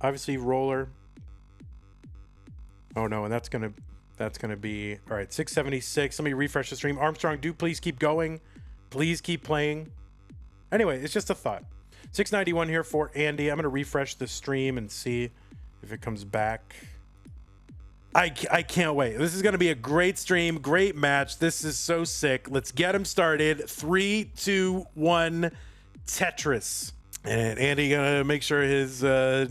obviously roller. Oh no, and that's gonna be all right. 676. Let me refresh the stream. Armstrong, do please keep going. Please keep playing. Anyway, it's just a thought. 691 here for Andy. I'm gonna refresh the stream and see if it comes back. I can't wait. This is gonna be a great stream, great match. This is so sick. Let's get him started. 3, 2, 1, Tetris. And Andy gonna make sure his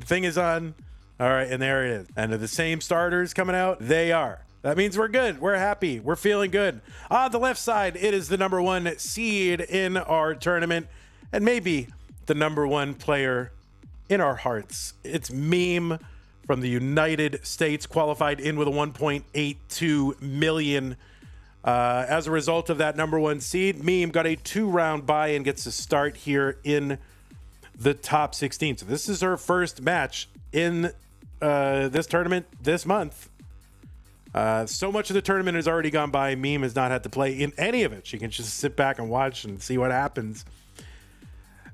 thing is on. All right, and there it is. And are the same starters coming out? They are. That means we're good. We're happy. We're feeling good. On the left side, it is the number 1 seed in our tournament, and maybe the number 1 player in our hearts. It's Meme from the United States, qualified in with a 1.82 million. As a result of that number 1 seed, Meme got a 2-round bye and gets to start here in the top 16. So this is her first match in this tournament this month. So much of the tournament has already gone by. Meme has not had to play in any of it. She can just sit back and watch and see what happens.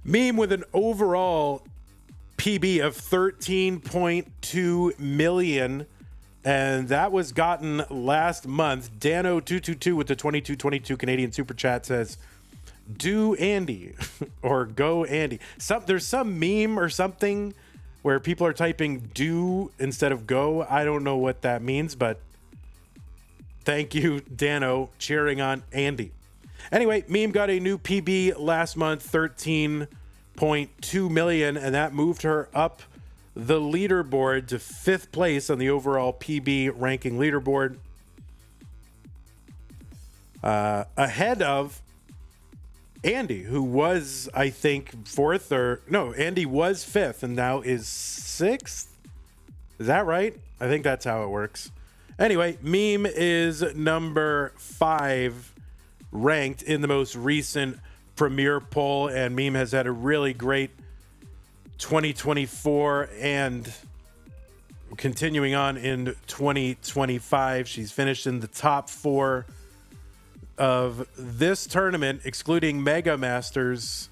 Meme with an overall PB of 13.2 million, and that was gotten last month. Dano222 with the 2222 Canadian Super Chat says, do Andy or go Andy. There's some meme or something where people are typing do instead of go. I don't know what that means, but thank you, Dano, cheering on Andy. Anyway, Meme got a new PB last month, 13.2 million, and that moved her up the leaderboard to 5th place on the overall PB ranking leaderboard. Ahead of Andy, who was, I think, Andy was 5th and now is 6th. Is that right? I think that's how it works. Anyway, Meme is number 5 ranked in the most recent Premier poll, and Meme has had a really great 2024 and continuing on in 2025. She's finished in the top 4 of this tournament, excluding Mega Masters,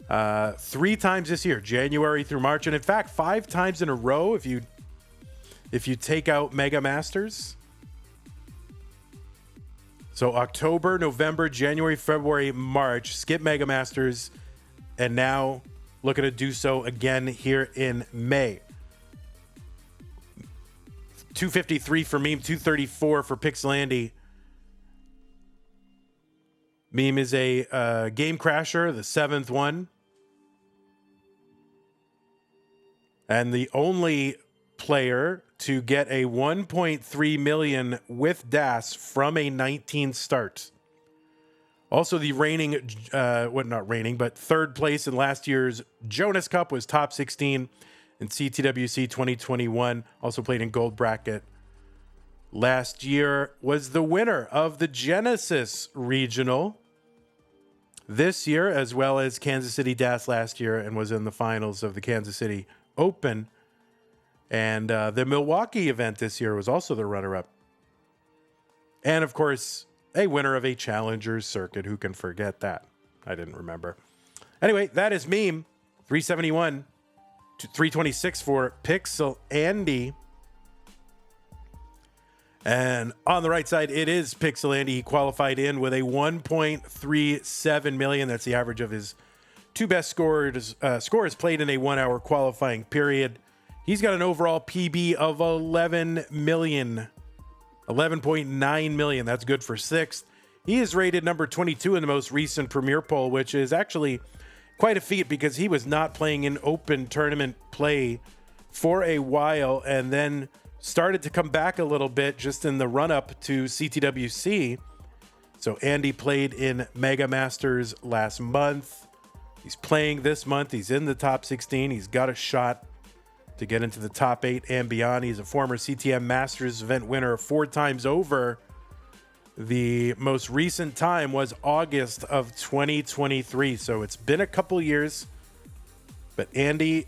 3 times this year, January through March, and in fact 5 times in a row if you take out Mega Masters. So October, November, January, February, March, skip Mega Masters, and now looking to do so again here in May. 253 for Meme, 234 for Pixelandy. Meme is a Game Crasher, the 7th one. And the only player to get a 1.3 million with DAS from a 19 start. Also the reigning, not reigning, but 3rd place in last year's Jonas Cup was top 16 in CTWC 2021. Also played in gold bracket. Last year was the winner of the Genesis Regional this year, as well as Kansas City DAS last year, and was in the finals of the Kansas City Open. And the Milwaukee event this year was also the runner-up. And, of course, a winner of a Challengers Circuit. Who can forget that? I didn't remember. Anyway, that is Meme. 371 to 326 for Pixel Andy. And on the right side, it is Pixel Andy. He qualified in with a 1.37 million. That's the average of his 2 best scores played in a 1-hour qualifying period. He's got an overall PB of 11 million. 11.9 million. That's good for 6th. He is rated number 22 in the most recent Premier poll, which is actually quite a feat because he was not playing in open tournament play for a while and then started to come back a little bit just in the run-up to CTWC. So Andy played in Mega Masters last month. He's playing this month. He's in the top 16. He's got a shot to get into the top 8 and beyond. He's a former CTM Masters event winner 4 times over. The most recent time was August of 2023. So it's been a couple years. But Andy,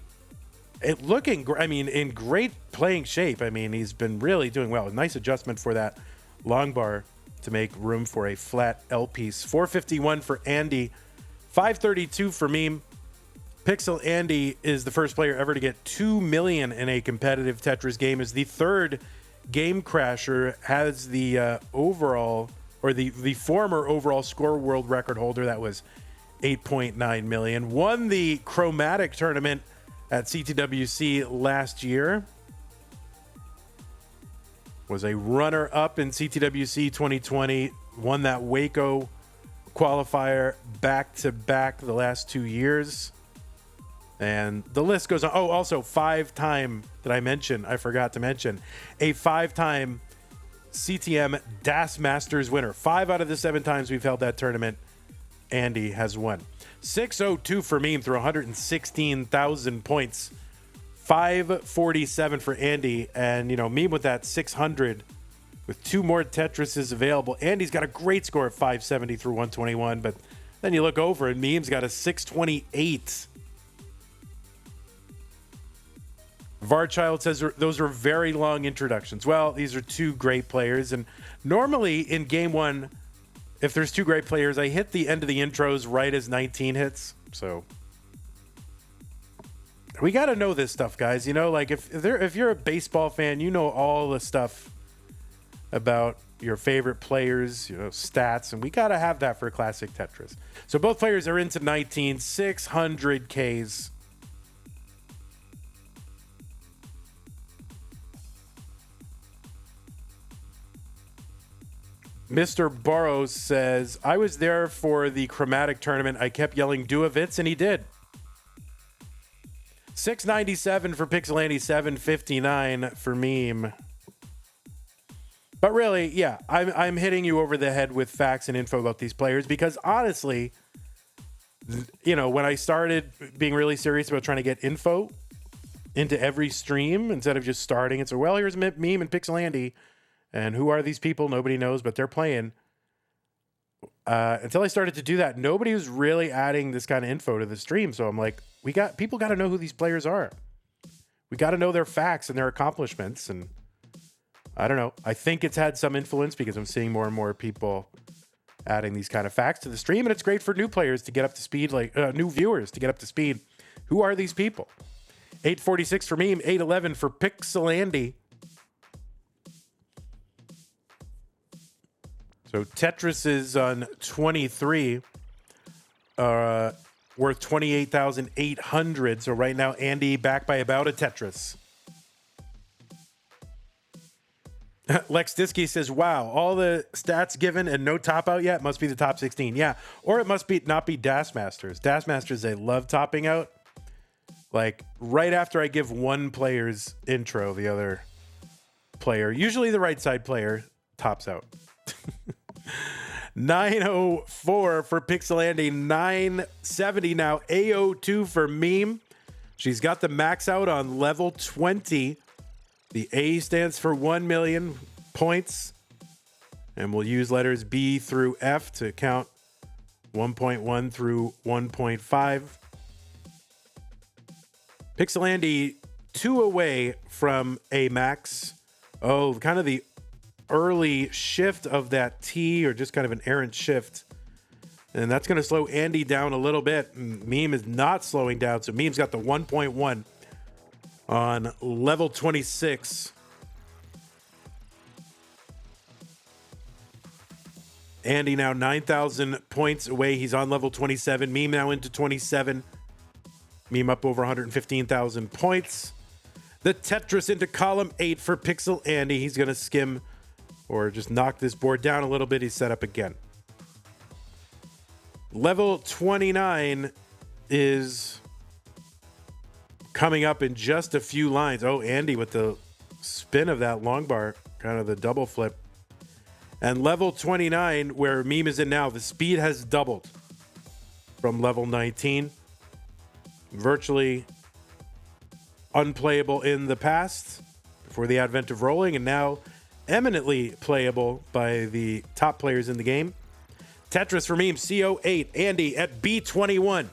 in great playing shape. I mean, he's been really doing well. A nice adjustment for that long bar to make room for a flat L piece. 451 for Andy. 532 for Meme. Pixel Andy is the first player ever to get 2 million in a competitive Tetris game. Is the third game crasher. Has the overall, or the former overall score world record holder. That was 8.9 million. Won the Chromatic tournament at CTWC last year. Was a runner-up in CTWC 2020. Won that Waco qualifier back-to-back the last 2 years. And the list goes on. Oh, also 5-time, did I mention? I forgot to mention. A 5-time CTM DAS Masters winner. 5 out of the 7 times we've held that tournament, Andy has won. 602 for Meme through 116,000 points. 547 for Andy. And, you know, Meme with that 600 with 2 more Tetrises available. Andy's got a great score of 570 through 121. But then you look over and Meme's got a 628. Varchild says those are very long introductions. Well, these are 2 great players. And normally in game 1, if there's 2 great players, I hit the end of the intros right as 19 hits. So we got to know this stuff, guys. You know, like if you're a baseball fan, you know all the stuff about your favorite players, you know, stats, and we got to have that for Classic Tetris. So both players are into 19, 600 Ks. Mr. Burrows says, I was there for the Chromatic tournament. I kept yelling, do a Vitz, and he did. 697 for Pixel Andy, 759 for Meme. But really, yeah, I'm hitting you over the head with facts and info about these players because honestly, you know, when I started being really serious about trying to get info into every stream instead of just starting and so, well, here's Meme and Pixel Andy. And who are these people? Nobody knows, but they're playing. Until I started to do that, nobody was really adding this kind of info to the stream. So I'm like, people got to know who these players are. We got to know their facts and their accomplishments. And I don't know. I think it's had some influence because I'm seeing more and more people adding these kind of facts to the stream. And it's great for new players to get up to speed, like new viewers to get up to speed. Who are these people? 846 for Meme, 811 for Pixel Andy. So Tetris is on 23, worth 28,800. So right now, Andy back by about a Tetris. Lex Diskey says, wow, all the stats given and no top out yet must be the top 16. Yeah, or it must be not be DAS Masters. DAS Masters, they love topping out. Like right after I give one player's intro, the other player, usually the right side player, tops out. 904 for Pixel Andy, 970 now. A02 for Meme. She's got the max out on level 20. The A stands for 1 million points. And we'll use letters B through F to count 1.1 through 1.5. Pixel Andy 2 away from a max. Oh, kind of the early shift of that T, or just kind of an errant shift. And that's going to slow Andy down a little bit. And Meme is not slowing down. So Meme's got the 1.1 on level 26. Andy now 9,000 points away. He's on level 27. Meme now into 27. Meme up over 115,000 points. The Tetris into column 8 for Pixel Andy. He's going to skim or just knock this board down a little bit. He's set up again. Level 29 is coming up in just a few lines. Oh, Andy with the spin of that long bar, kind of the double flip. And level 29, where Meme is in now, the speed has doubled from level 19. Virtually unplayable in the past before the advent of rolling, and now eminently playable by the top players in the game. Tetris for Meme, CO8. Andy at B21.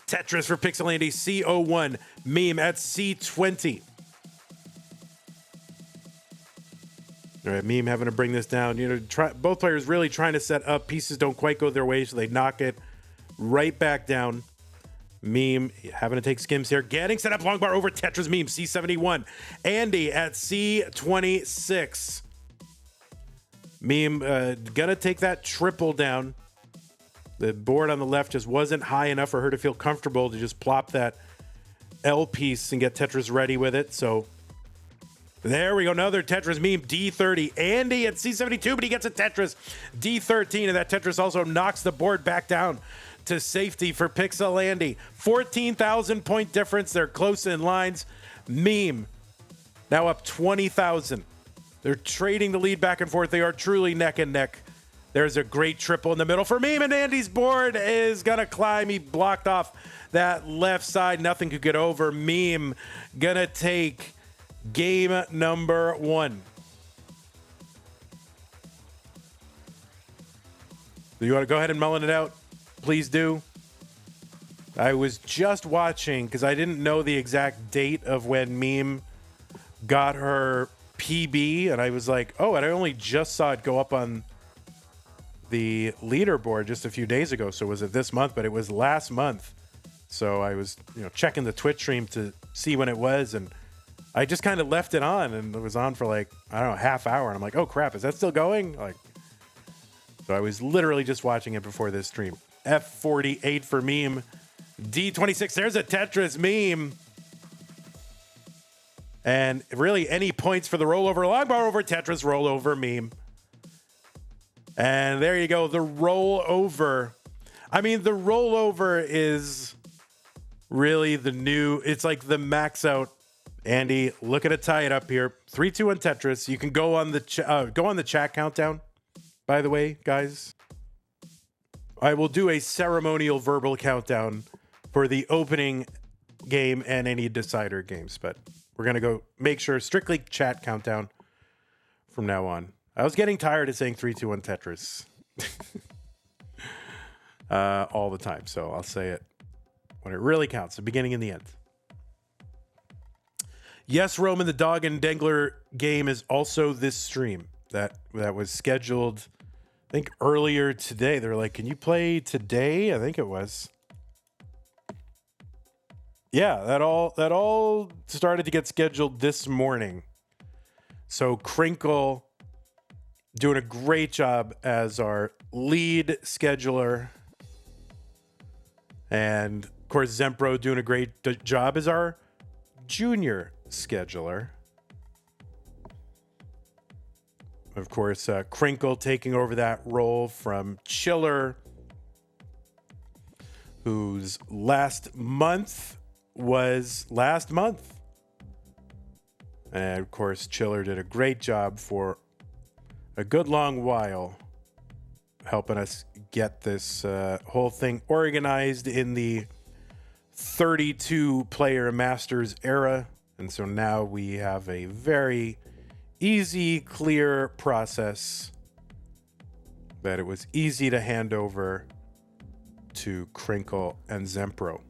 Tetris for Pixel Andy, CO1. Meme at C20. All right, Meme having to bring this down. You know, both players really trying to set up. Pieces don't quite go their way, so they knock it right back down. Meme having to take skims here. Getting set up long bar over Tetris. Meme, C71. Andy at C26. Meme gonna take that triple down. The board on the left just wasn't high enough for her to feel comfortable to just plop that L piece and get Tetris ready with it. So there we go. Another Tetris Meme, D30. Andy at C72, but he gets a Tetris D13, and that Tetris also knocks the board back down to safety for Pixel Andy. 14,000 point difference. They're close in lines. Meme now up 20,000. They're trading the lead back and forth. They are truly neck and neck. There's a great triple in the middle for Meme, and Andy's board is going to climb. He blocked off that left side. Nothing could get over. Meme going to take game number 1. Do you want to go ahead and mullen it out? Please do. I was just watching because I didn't know the exact date of when Meme got her PB, and I was like, oh, and I only just saw it go up on the leaderboard just a few days ago. So was it this month? But it was last month. So I was, checking the Twitch stream to see when it was, and I just kind of left it on, and it was on for like, I don't know, half hour, and I'm like, oh crap, is that still going? So I was literally just watching it before this stream. F48 for Meme. D26, there's a Tetris Meme. And really, any points for the rollover. Long bar over Tetris, rollover Meme. And there you go, the rollover. I mean, the rollover is really the new, it's like the max out. Andy, looking to tie it up here. 3-2 on Tetris. You can go on the chat countdown, by the way, guys. I will do a ceremonial verbal countdown for the opening game and any decider games, but we're going to go make sure strictly chat countdown from now on. I was getting tired of saying 3-2 on Tetris all the time, so I'll say it when it really counts, the beginning and the end. Yes, Roman, the Dog and Dangler game is also this stream that was scheduled, I think, earlier today. They were like, can you play today? I think it was. Yeah, that all started to get scheduled this morning. So Crinkle doing a great job as our lead scheduler. And of course, Zempro doing a great job as our junior scheduler. Of course, Crinkle taking over that role from Chiller, whose last month was last month. And of course, Chiller did a great job for a good long while, helping us get this whole thing organized in the 32 player Masters era. And so now we have a very easy, clear process that it was easy to hand over to Crinkle and Zempro.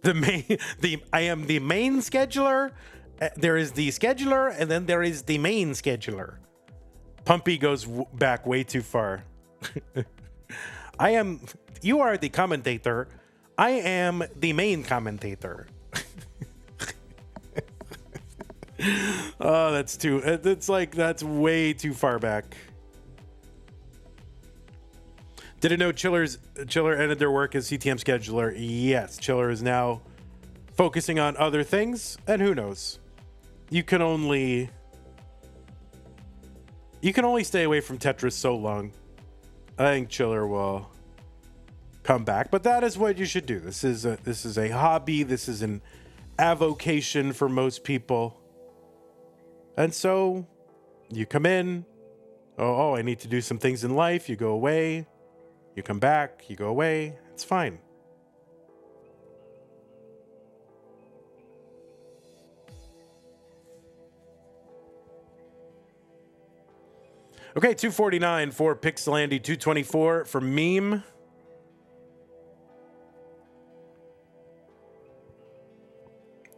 I am the main scheduler. There is the scheduler, and then there is the main scheduler. Pumpy goes back way too far. You are the commentator. I am the main commentator. Oh, that's way too far back. Didn't know Chiller ended their work as CTM scheduler. Yes, Chiller is now focusing on other things, and who knows? You can only stay away from Tetris so long. I think Chiller will come back, but that is what you should do. This is a hobby. This is an avocation for most people. And so you come in. Oh, I need to do some things in life. You go away. You come back. You go away. It's fine. Okay, 249 for Pixelandy, 224 for Meme.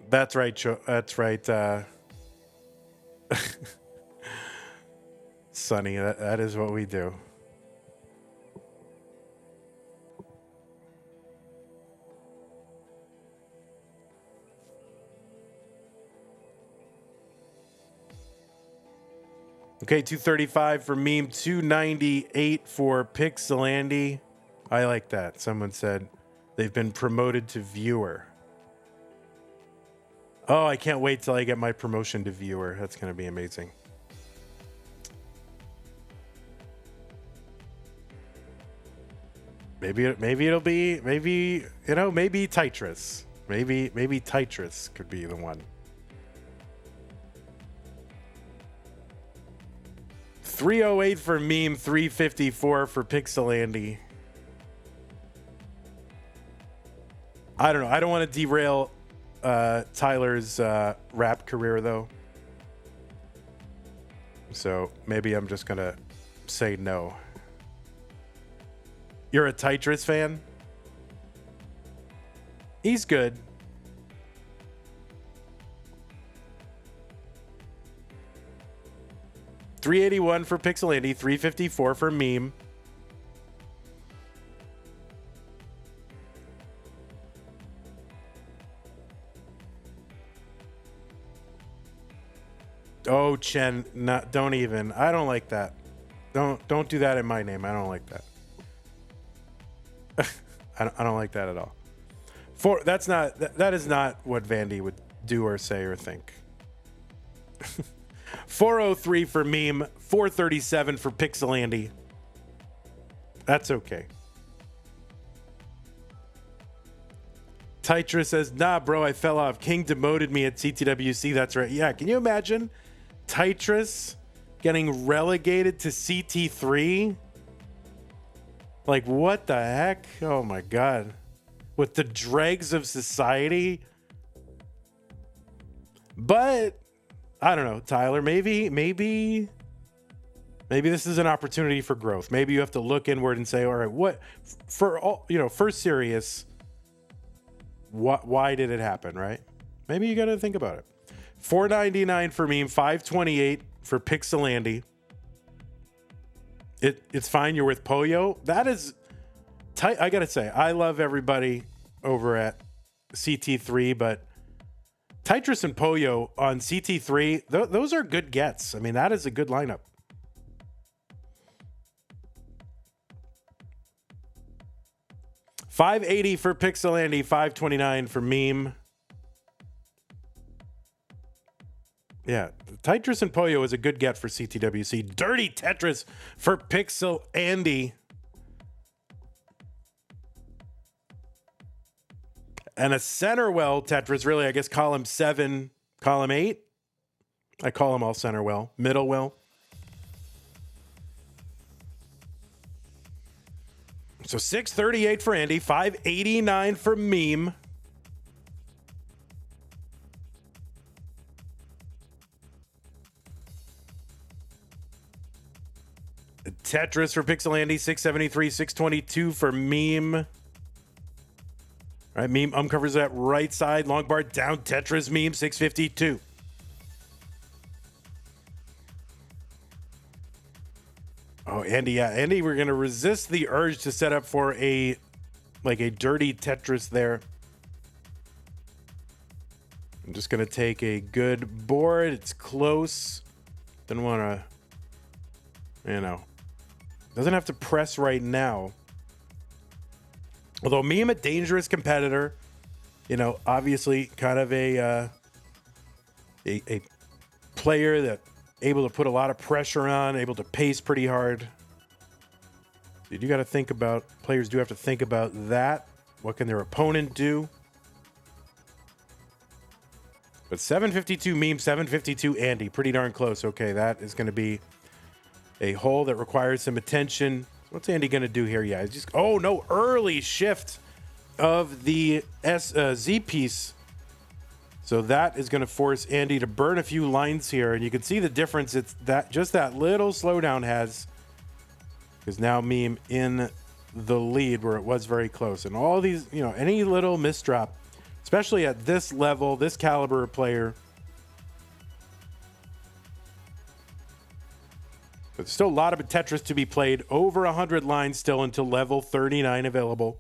That's right. That's right. Sonny, that is what we do. Okay, 235 for Meme, 298 for Pixelandy. I like that. Someone said they've been promoted to viewer. Oh, I can't wait till I get my promotion to viewer. That's going to be amazing. Maybe it'll be maybe Tetris. Maybe Tetris could be the one. 308 for Meme, 354 for Pixelandy. I don't know. I don't want to derail Tyler's rap career though. So maybe I'm just going to say no. You're a Tetris fan? He's good. $381 for Pixelandy, $354 for Meme. Oh, Chen, don't even. I don't like that. Don't do that in my name. I don't like that. I don't like that at all. That is not what Vandy would do or say or think. 403 for Meme, 437 for Pixelandy. That's okay. Tetris says, nah, bro, I fell off. King demoted me at CTWC. That's right. Yeah, can you imagine Tetris getting relegated to CT3? Like, what the heck? Oh, my God. With the dregs of society. But I don't know, Tyler, maybe this is an opportunity for growth. Maybe you have to look inward and say, all right, what for serious, why did it happen, right? Maybe you got to think about it. 499 for Meme, 528 for Pixelandy. It's fine. You're with Poyo. That is tight. I got to say, I love everybody over at CT3, but Tetris and Poyo on CT3, those are good gets. I mean, that is a good lineup. $580 for Pixelandy, $529 for Meme. Yeah, Tetris and Poyo is a good get for CTWC. Dirty Tetris for Pixelandy. And a center well Tetris, really, I guess column 7, column 8. I call them all center well, middle well. So 638 for Andy, 589 for Meme. Tetris for Pixelandy, 673, 622 for Meme. All right, Meme uncovers that right side. Long bar down. Tetris Meme, 652. Oh, Andy, yeah. Andy, we're going to resist the urge to set up for a dirty Tetris there. I'm just going to take a good board. It's close. Didn't want to, doesn't have to press right now. Although Meme, a dangerous competitor, obviously kind of a player that able to put a lot of pressure on, able to pace pretty hard. You do got to think about, players do have to think about that. What can their opponent do? But 752 Meme, 752 Andy, pretty darn close. Okay, that is going to be a hole that requires some attention. What's Andy going to do here? Yeah, early shift of the Z piece. So that is going to force Andy to burn a few lines here. And you can see the difference it's that little slowdown has. Because now Meme in the lead where it was very close. And all these, any little misdrop, especially at this level, this caliber of player. But still a lot of Tetris to be played. Over 100 lines still until level 39 available.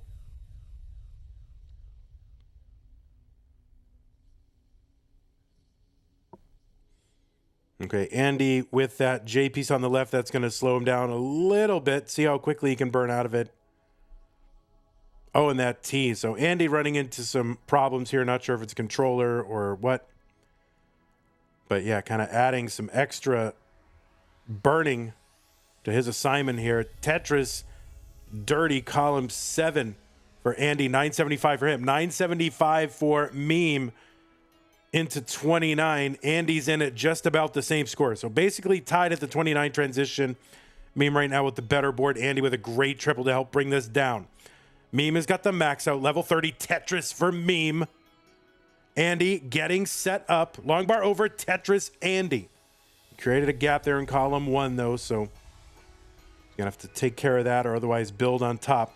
Okay, Andy with that J piece on the left, that's going to slow him down a little bit. See how quickly he can burn out of it. Oh, and that T. So Andy running into some problems here. Not sure if it's controller or what. But yeah, kind of adding some extra burning to his assignment here. Tetris Dirty, column 7 for Andy. 975 for him. 975 for Meme into 29. Andy's in at just about the same score. So basically tied at the 29 transition. Meme right now with the better board. Andy with a great triple to help bring this down. Meme has got the max out. Level 30 Tetris for Meme. Andy getting set up. Long bar over Tetris Andy. Created a gap there in column 1 though, so you're gonna have to take care of that or otherwise build on top.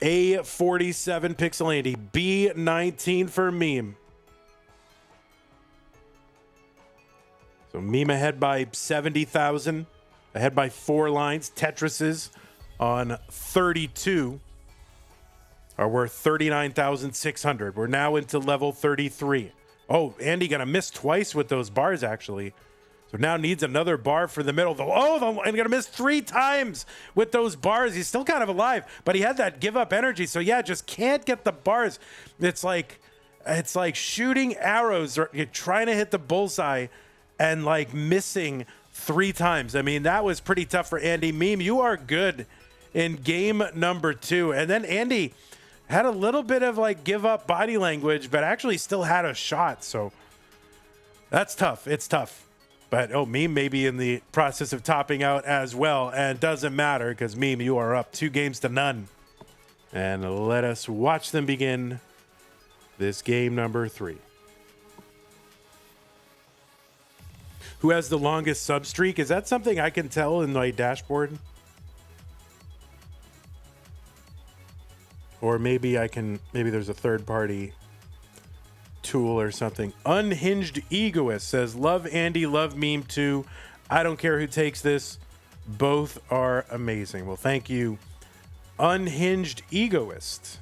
A47 Pixel Andy. B19 for Meme. So Meme ahead by 70,000. Ahead by 4 lines. Tetrises on 32 are worth 39,600. We're now into level 33. Oh, Andy gonna miss twice with those bars actually. So now needs another bar for the middle. And gonna miss 3 times with those bars. He's still kind of alive, but he had that give up energy. So yeah, just can't get the bars. It's like shooting arrows or you're trying to hit the bullseye and like missing 3 times. I mean, that was pretty tough for Andy. Meme, you are good in game number 2. And then Andy had a little bit of like give up body language, but actually still had a shot. So that's tough. It's tough. But Meme may be in the process of topping out as well. And doesn't matter because Meme, you are up 2 games to none. And let us watch them begin this game number 3. Who has the longest sub streak? Is that something I can tell in my dashboard? Or maybe there's a third party tool or something. Unhinged Egoist says, love Andy, love Meme too. I don't care who takes this. Both are amazing. Well, thank you, Unhinged Egoist.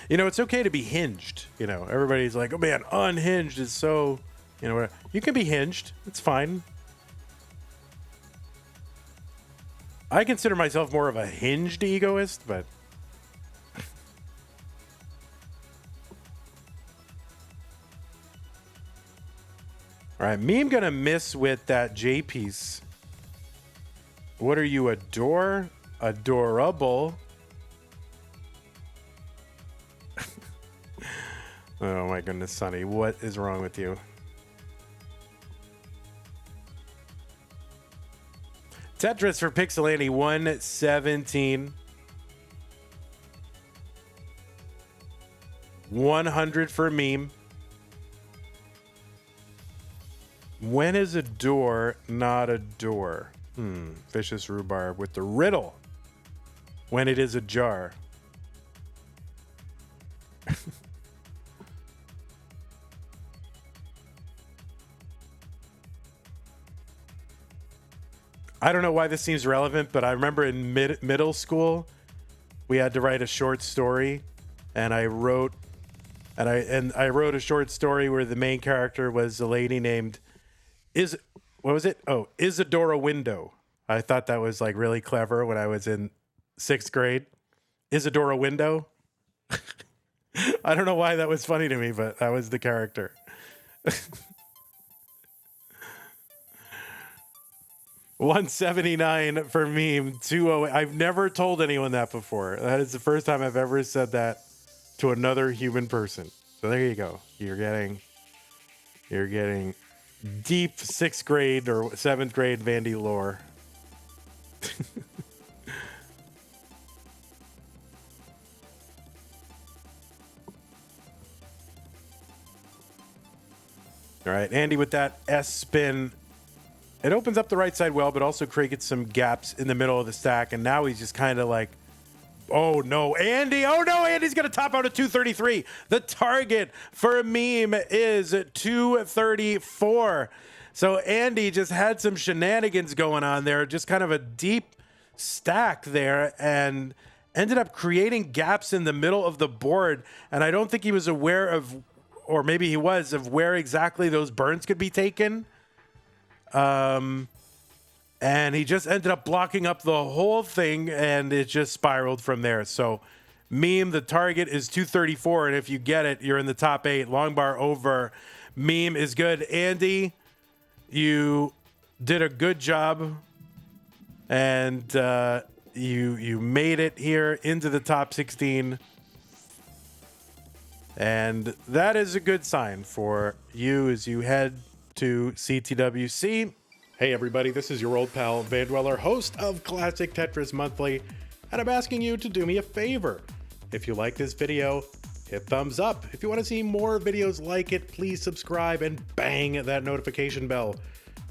You know, it's okay to be hinged. You know, everybody's like, oh man, unhinged is so, you know, you can be hinged. It's fine. I consider myself more of a hinged egoist, but all right, Meme gonna miss with that J piece. What are you, adorable? Oh my goodness, Sonny, what is wrong with you? Tetris for Pixel Andy, 117. 100 for Meme. When is a door not a door? Vicious Rhubarb with the riddle. When it is a jar. I don't know why this seems relevant, but I remember in middle school, we had to write a short story, and I wrote a short story where the main character was a lady named Isadora Window. I thought that was like really clever when I was in 6th grade. Isadora Window. I don't know why that was funny to me, but that was the character. 179 for Meme. 208. I've never told anyone that before. That is the first time I've ever said that to another human person. So there you go. You're getting deep 6th grade or 7th grade Vandy lore. All right, Andy with that S spin It opens up the right side well, but also creates some gaps in the middle of the stack. And now he's just kind of like, oh no, Andy. Oh no, Andy's going to top out at 233. The target for a meme is 234. So Andy just had some shenanigans going on there, just kind of a deep stack there, and ended up creating gaps in the middle of the board. And I don't think he was aware of, or maybe he was, of where exactly those burns could be taken. And he just ended up blocking up the whole thing, and it just spiraled from there. So meme, the target is 234, and if you get it, you're in the top 8. Long bar over. Meme is good. Andy, you did a good job, and you made it here into the top 16. And that is a good sign for you as you head to CTWC. Hey everybody, this is your old pal Vandweller, host of Classic Tetris Monthly, and I'm asking you to do me a favor. If you like this video, hit thumbs up. If you want to see more videos like it, please subscribe and bang that notification bell.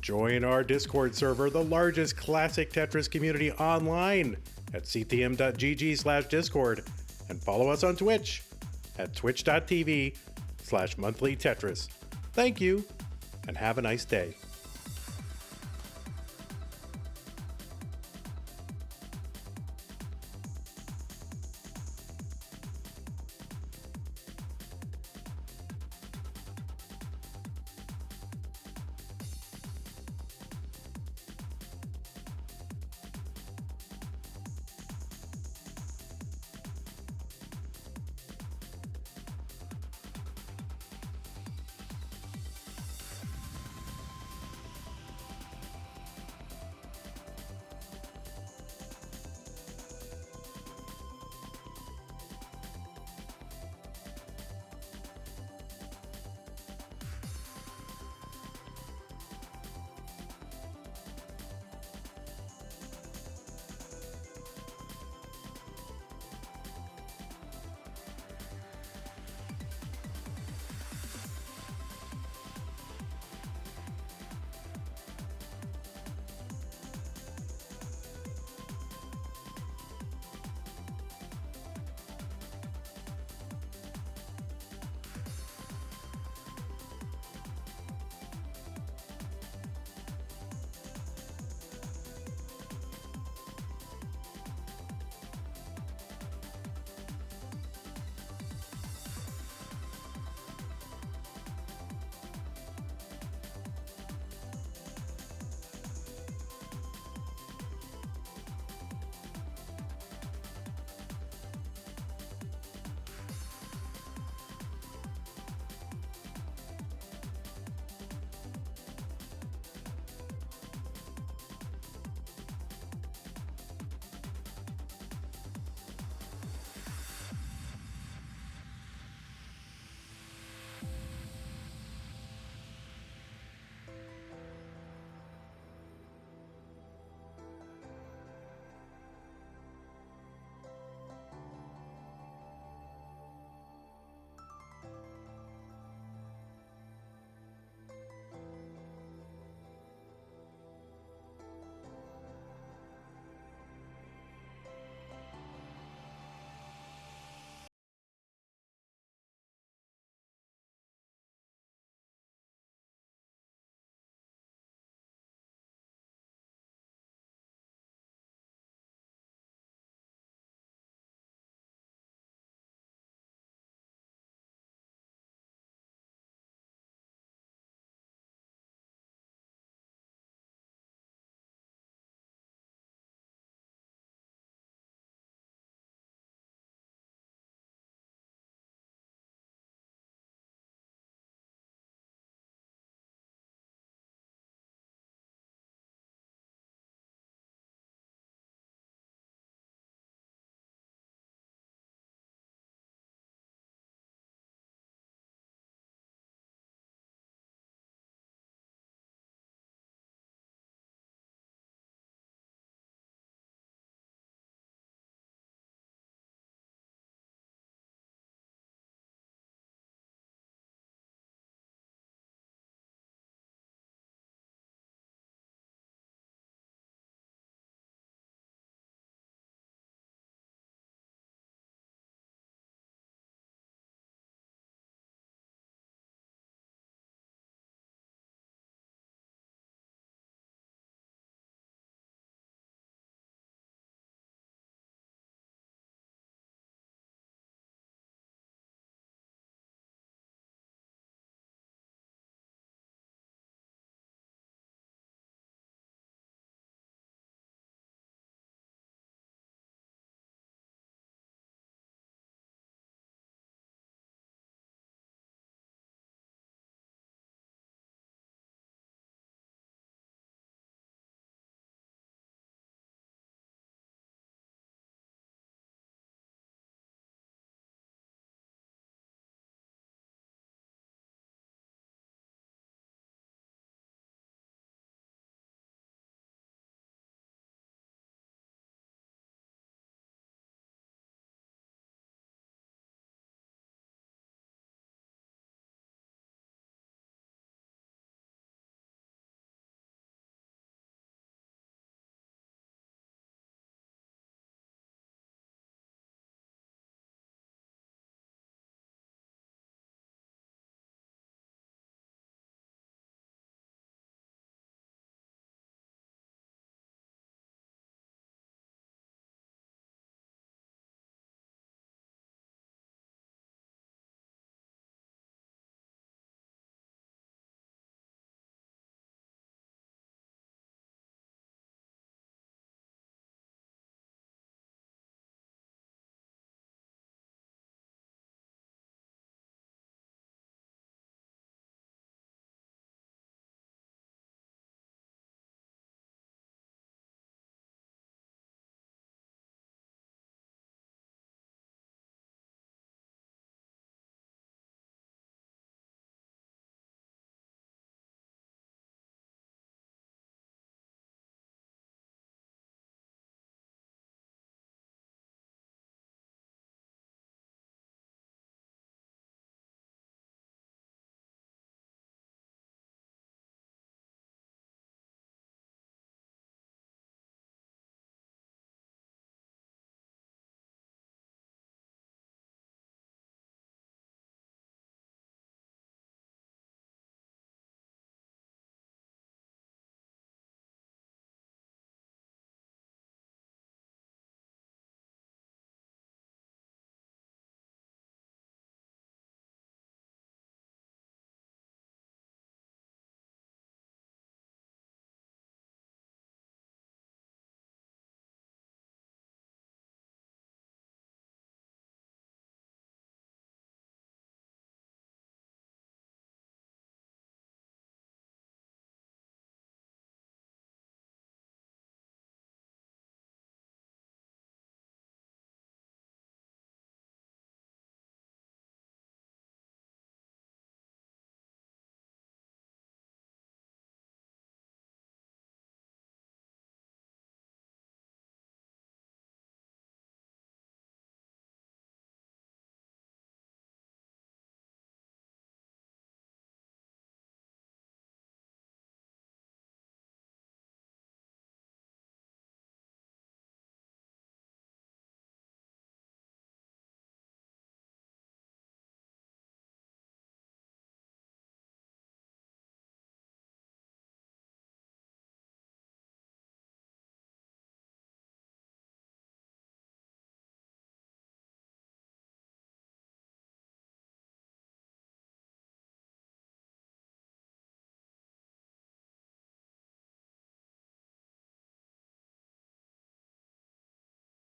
Join our Discord server, the largest Classic Tetris community online, at ctm.gg/discord, and follow us on Twitch at twitch.tv/monthlytetris. Thank you, and have a nice day.